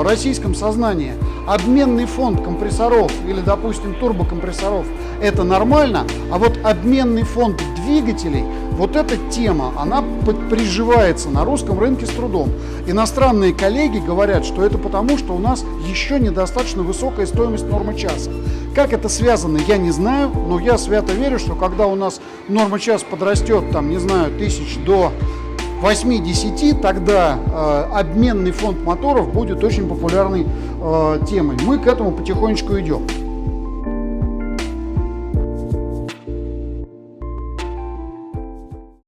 российском сознании обменный фонд компрессоров или, допустим, турбокомпрессоров – это нормально, а вот обменный фонд двигателей, вот эта тема, она приживается на русском рынке с трудом. Иностранные коллеги говорят, что это потому, что у нас еще недостаточно высокая стоимость нормы часа. Как это связано, я не знаю, но я свято верю, что когда у нас норма часа подрастет, там, не знаю, тысяч до 8-10, тогда обменный фонд моторов будет очень популярной темой. Мы к этому потихонечку идем.